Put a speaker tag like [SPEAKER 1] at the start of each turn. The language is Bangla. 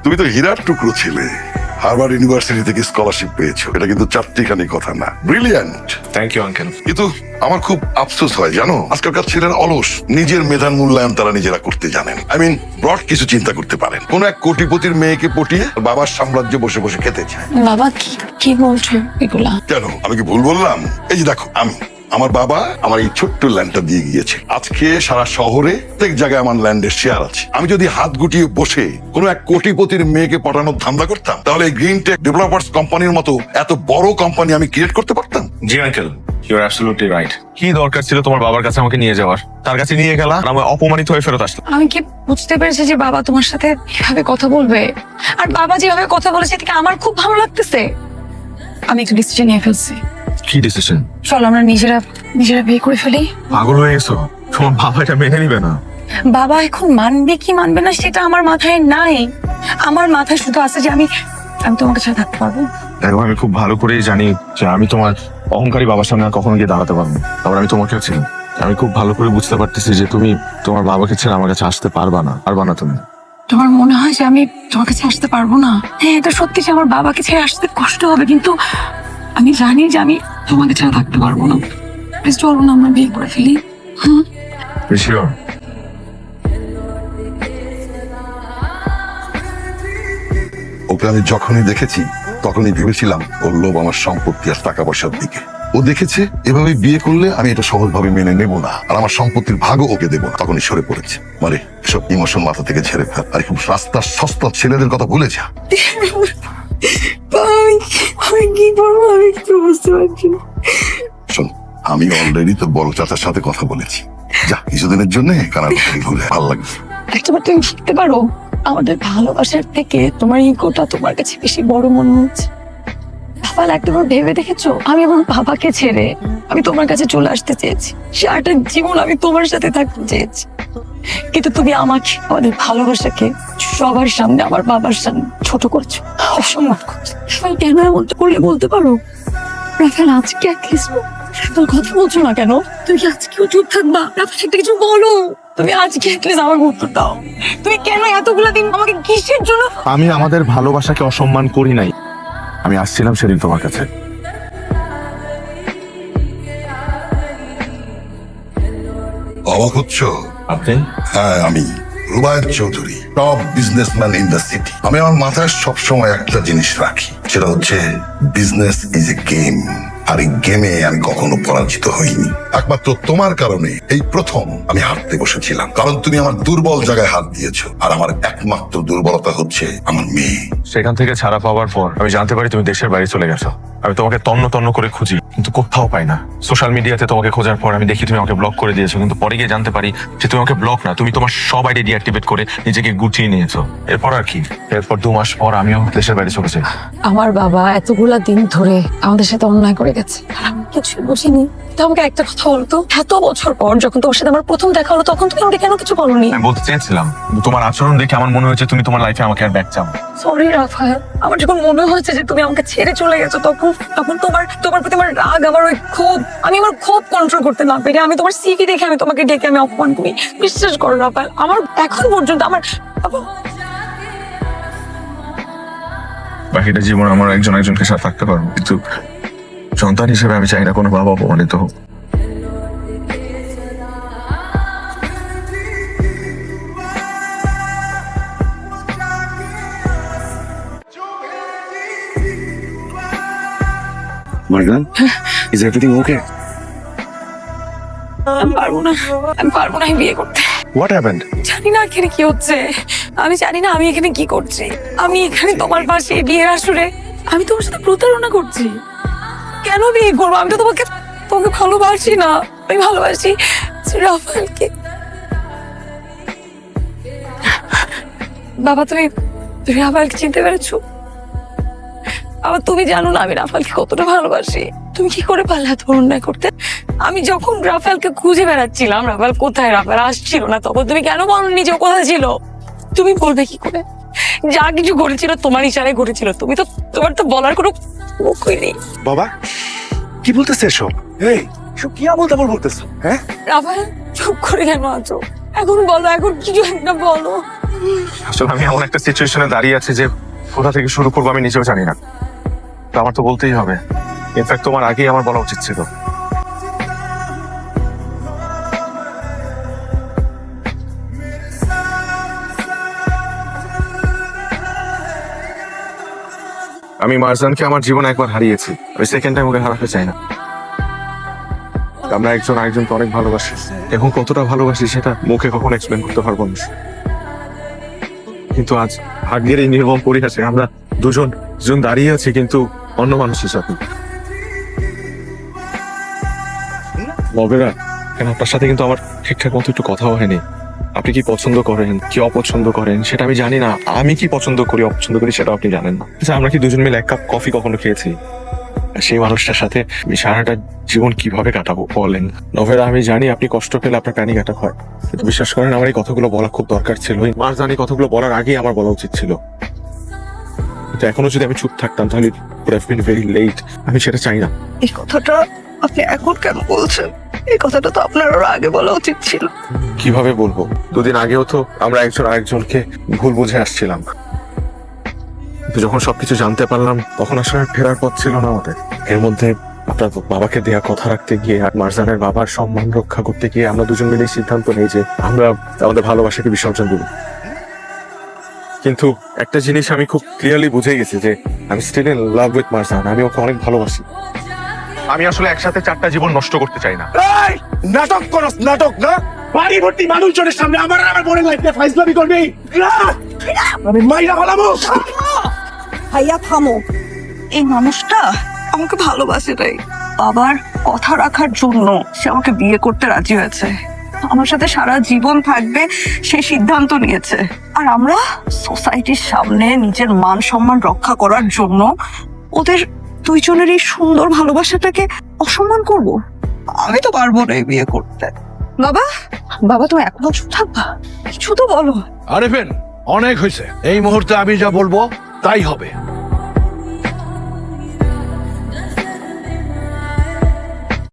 [SPEAKER 1] তুমি তো হীরার টুকরো ছেলে, হার্ভার্ড ইউনিভার্সিটি থেকে স্কলারশিপ পেয়েছো, এটা কিন্তু চারটিখানি কথা না। ব্রিলিয়ান্ট।
[SPEAKER 2] Thank you uncle.
[SPEAKER 1] কিন্তু আমার খুব আফসোস হয় জানো, আজকালকার ছেলেরা অলস, নিজের মেধার মূল্যায়ন তারা নিজেরা করতে জানেন। ব্রড কিছু চিন্তা করতে পারেন। কোন এক কোটিপতির মেয়েকে পটিয়ে বাবার সাম্রাজ্য বসে বসে খেতে চায়।
[SPEAKER 3] বাবা কি বলছো এগুলা?
[SPEAKER 1] কেন, আমি কি ভুল বললাম? এই যে দেখো, আমার বাবা আমার এই ছোট্ট ল্যান্ডটা দিয়ে গিয়েছে। আজকে সারা শহরে প্রত্যেক জায়গায় আমার ল্যান্ডের শেয়ার আছে। আমি যদি হাত গুটিয়ে বসে কোন এক কোটিপতির মেয়েকে পটানোর ধান্দা করতাম, তাহলে এই গ্রিন টেক ডেভেলপার্স কোম্পানির মতো এত বড় কোম্পানি আমি ক্রিয়েট করতে পারতাম।
[SPEAKER 2] জি uncle, you are absolutely right. কি দরকার ছিল তোমার বাবার কাছে আমাকে নিয়ে যাওয়ার? তার কাছে নিয়ে গেলা আর আমি অপমানিত হয়ে ফেরত আসলাম।
[SPEAKER 3] আমি কি বুঝতে পেরেছি যে বাবা তোমার সাথে এভাবে কথা বলবে? আর বাবা যেভাবে কথা বলেছে থেকে আমার খুব ভালো লাগতেছে। আমি একটা ডিসিশন নিয়ে ফেলছি।
[SPEAKER 2] কি ডিসিশন?
[SPEAKER 3] চল আমরা নিজেরা বিয়ে করে ফেলি।
[SPEAKER 2] পাগল হয়ে গেছো? তোমার বাবা এটা মেনে নিবে না।
[SPEAKER 3] বাবা এখন মানবে কি মানবে না সেটা আমার মাথায় নাই। আমার মাথায় শুধু আছে যে আমি তোমাকে সাথে থাকতে পারবো।
[SPEAKER 2] দেখো, আমি খুব ভালো করেই জানি যে আমি তোমার অহংকারী বাবার সামনে আর কখনো গিয়ে দাঁড়াতে পারবো না। তারপর আমি তোমাকেও চিনি। আমি খুব ভালো করে বুঝতে পারতেছি যে তুমি তোমার বাবাকে ছেড়ে আমার কাছে আসতে পারবা না তুমি।
[SPEAKER 3] তোমার মনে হয় যে আমি তোমার কাছে আসতে পারবো না? হ্যাঁ, এটা সত্যি যে আমার বাবাকে ছেড়ে আসতে কষ্ট হবে, কিন্তু আমি জানি যে আমি তোমাকে ছাড়া থাকতে পারবো না। প্লিজ চলো না আমরা বিয়ে করে ফেলি।
[SPEAKER 2] শিওর?
[SPEAKER 1] ওকে আমি যখনই দেখেছি তখনই ভেবেছিলাম ওর লোভ আমার সম্পত্তি আর টাকা পয়সার দিকে। ও দেখেছে এভাবে বিয়ে করলে আমি এটা সহজভাবে মেনে নেব না, আর আমার সম্পত্তির ভাগও ওকে দেবো না, তখনই সরে পড়েছে। মানে সব ইমোশন মাথা থেকে ছেড়ে ফেল, আর খুব রাস্তার সস্তা ছেলেদের কথা ভুলে যা।
[SPEAKER 3] আমি কি করবো আমি কিছু বুঝতে পারছি না।
[SPEAKER 1] শোন, আমি অলরেডি তোর বড় চাচার সাথে কথা বলেছি। যা, কিছুদিনের জন্য কানাডা ঘুরে ভালো লাগবে।
[SPEAKER 3] একটাবার তুমি শিখতে পারো, আমাদের ভালোবাসার থেকে তোমার ইগোটা তোমার কাছে বেশি বড় মনে হচ্ছে। রাফাল, একটাবার ভেবে দেখেছো আমি আমার বাবাকে ছেড়ে আমি তোমার কাছে চলে আসতে চেয়েছি। সারাটা জীবন আমি তোমার সাথে থাকতে চেয়েছি, কিন্তু তুমি আমাকে, আমাদের ভালোবাসাকে সবার সামনে, আমার বাবার সামনে ছোট করছো, অসম্মান করছো। রাফাল, কেন এমনটা করলে বলতে পারো? রাফাল, আজকে অ্যাটলিস্ট রাফাল কথা বলছো না কেন? তুমি কি আজকেও চুপ থাকবা? রাফাল, একটা কিছু বলো। তুমি আজকে অ্যাটলিস্ট আমার উত্তর দাও। তুমি কেন এতগুলো দিন আমাকে কিসের জন্য?
[SPEAKER 2] আমি আমাদের ভালোবাসাকে অসম্মান করি নাই। আমি আসছিলাম সেদিন তোমার কাছে।
[SPEAKER 1] অবাক হচ্ছ?
[SPEAKER 2] আপনি?
[SPEAKER 1] হ্যাঁ, আমি Rubayet Chowdhury, top businessman in the city. আমি আমার মাথায় সবসময় একটা জিনিস রাখি, সেটা হচ্ছে বিজনেস ইজ এ গেম, আর এই গেমে আমি কখনো পরাজিত হইনি। একমাত্র তোমার কারণে এই প্রথম আমি হারতে বসেছিলাম, কারণ তুমি আমার দুর্বল জায়গায় হাত দিয়েছো, আর আমার একমাত্র দুর্বলতা হচ্ছে আমার মেয়ে।
[SPEAKER 2] সেখান থেকে ছাড়া পাওয়ার পর আমি জানতে পারি তুমি দেশের বাইরে চলে গেছো। আমি তোমাকে তন্ন তন্ন করে খুঁজি, কিন্তু কোথাও পাই না। সোশ্যাল মিডিয়াতে তোমাকে খোঁজার পর আমি দেখি তুমি আমাকে ব্লক করে দিয়েছো, কিন্তু পরে গিয়ে জানতে পারি যে তুমি আমাকে ব্লক না, তুমি তোমার সব আইডি ডিঅ্যাক্টিভেট করে নিজেকে গুটিয়ে নিয়েছো। এরপর আর কি, এরপর 2 মাস পর আমিও দেশের বাইরে চলে যাই।
[SPEAKER 3] আমার বাবা এতগুলা দিন ধরে আমাদের সাথে অন্যায় করে গেছে, আর আমি কিছু বুঝিনি। তো আমাকে একটা কথা বলতো, এত বছর পর যখন তোমার সাথে আমার প্রথম দেখা হলো, তখন তুমি আমাকে কেন কিছু বলোনি?
[SPEAKER 2] আমি বলতে চেয়েছিলাম, কিন্তু তোমার আচরণ দেখে আমার মনে হয়েছে তুমি তোমার লাইফে আমাকে আর ব্যাক চাও।
[SPEAKER 3] সরি রাফাল, আমার যখন মনে হয়েছে যে তুমি আমাকে ছেড়ে চলে গেছো, তখন তোমার প্রতি আমার রাগ, আমার ওই ক্ষোভ, আমি আমার ক্ষোভ কন্ট্রোল করতে না পেরে আমি তোমার সিভি দেখে আমি তোমাকে ডেকে আমি অপমান করি। বিশ্বাস করো রাফাল, আমার এখন পর্যন্ত আমার
[SPEAKER 2] বাকিটা জীবন আমার একজনকে সাথে থাকতে পারবো, কিন্তু সন্তান হিসেবে আমি চাই না কোনো বাবা অপমানিত হোক।
[SPEAKER 4] Margan, is everything okay?
[SPEAKER 3] আমি পারবো না আমি বিয়ে করতে।
[SPEAKER 2] What happened?
[SPEAKER 3] জানি না এখানে কি হচ্ছে, আমি জানি না আমি এখানে কি করছি। আমি এখানে তোমার পাশে বিয়ের আসরে আমি তোমার সাথে প্রতারণা করছি। কেন বিয়ে করবো? আমি তো তোমাকে ভালোবাসি না, আমি ভালোবাসি রাফালকে। বাবা, তুমি রাফালকে চিনতে পেরেছো? বাবা, তুমি জানো না আমি রাফালকে কতটা ভালোবাসি। তুমি কি করে পারলে এত অন্যায় করতে? আমি যখন রাফালকে খুঁজে বেড়াচ্ছিলাম, রাফাল কোথায়, রাফাল আসছিল না, তখন তুমি কেন বলনি যে ও কোথায় ছিল? তুমি বলবে কি করে? যা কিছু ঘটেছিল তোমার ইশারায় ঘটেছিল। তোমার তো বলার কোনো মুখই নেই।
[SPEAKER 4] বাবা, কি বলতেছে এসব? এই, এসব কি আমল তামল বলতেছো? হ্যাঁ,
[SPEAKER 3] রাফাল, চুপ করে কেন আছো? এখন বলো, এখন কিছু একটা বলো।
[SPEAKER 2] আসলে আমি এমন একটা সিচুয়েশনে দাঁড়িয়ে আছি যে কোথা থেকে শুরু করবো আমি নিজেও জানি না। তো আমার তো বলতেই হবে, ইনফ্যাক্ট তোমার আগেই আমার বলা উচিত ছিল। আমি মারজানকে আমার জীবনে একবার হারিয়েছি, আমি সেকেন্ড টাইম ওকে হারাতে চাই না। আমরা একজন আরেকজনকে অনেক ভালোবাসি, এবং কতটা ভালোবাসি সেটা মুখে কখনো এক্সপ্লেন করতে পারবো না। কিন্তু আজ ভাগ্যের এই নির্মম পরিহাসে আমরা দুজন দাঁড়িয়ে আছি, কিন্তু অন্য মানুষের সাথে। মবেরা, কেন আপনার সাথে কিন্তু আমার ঠিকঠাক মতো একটু কথাও হয়নি। আপনি কি পছন্দ করেন, কি অপছন্দ করেন সেটা আমি জানি না। আমি কি পছন্দ করি, অপছন্দ করি সেটা আপনি জানেন না। আচ্ছা, আমরা কি দুজন মিলে এক কাপ কফি কখনো খেয়েছি? আর সেই মানুষটার সাথে আমি সারাটা জীবন কিভাবে কাটাবো বলেন? নভেরা, আমি জানি আপনি কষ্ট পেলে আপনার প্যানিক অ্যাটাক হয়, কিন্তু বিশ্বাস করেন আমার এই কথাগুলো বলা খুব দরকার ছিল। মারজান এই কথাগুলো বলার আগেই আমার বলা উচিত ছিল। কিন্তু এখনো যদি আমি চুপ থাকতাম তাহলে ভেরি লেট। আমি সেটা চাই না।
[SPEAKER 3] এই কথাটা আপনি এখন কেন বলছেন? এই কথাটা তো আপনার আরো আগে বলা উচিত ছিল।
[SPEAKER 2] কিভাবে বলবো? দুদিন আগেও তো আমরা একজন আরেকজনকে ভুল বুঝে আসছিলাম, কিন্তু যখন সবকিছু জানতে পারলাম তখন আসলে আর ফেরার পথ ছিল না আমাদের। এর মধ্যে আপনার বাবাকে দেয়া কথা রাখতে গিয়ে আর মারজানের বাবার সম্মান রক্ষা করতে গিয়ে আমরা দুজন মিলে সিদ্ধান্ত নেই যে আমরা আমাদের ভালোবাসাকে বিসর্জন দেব। কিন্তু একটা জিনিস আমি খুব ক্লিয়ারলি বুঝে গেছি যে আমি still in love with Marjan. আমি ওকে অনেক ভালোবাসি। আমি আসলে একসাথে 4টা জীবন নষ্ট করতে চাই না।
[SPEAKER 4] এই, নাটক করস, নাটক না? বাড়ি ভর্তি মানুষজনের সামনে আমার আর আমার বোনের লাইফে ফাইজলামি করবি? না! আমি মাইরা ভালামো।
[SPEAKER 3] ভাইয়া থামো। এই মানুষটা আমাকে ভালোবাসে তাই বাবার কথা রাখার জন্য সে আমাকে বিয়ে করতে রাজি হয়েছে। আমার সাথে সারা জীবন থাকবে সে সিদ্ধান্ত নিয়েছে। আর আমরা সোসাইটির সামনে নিজের মান সম্মান রক্ষা করার জন্য ওদের দুইজনের এই সুন্দর ভালোবাসাটাকে অসম্মান করব? আমি তো পারবো না এই বিয়ে করতে। বাবা, বাবা তুমি এখনো চুপ থাকবা? কিছু তো বলো।
[SPEAKER 5] আরেফিন, অনেক হয়েছে। এই মুহূর্তে আমি যা বলবো তাই হবে।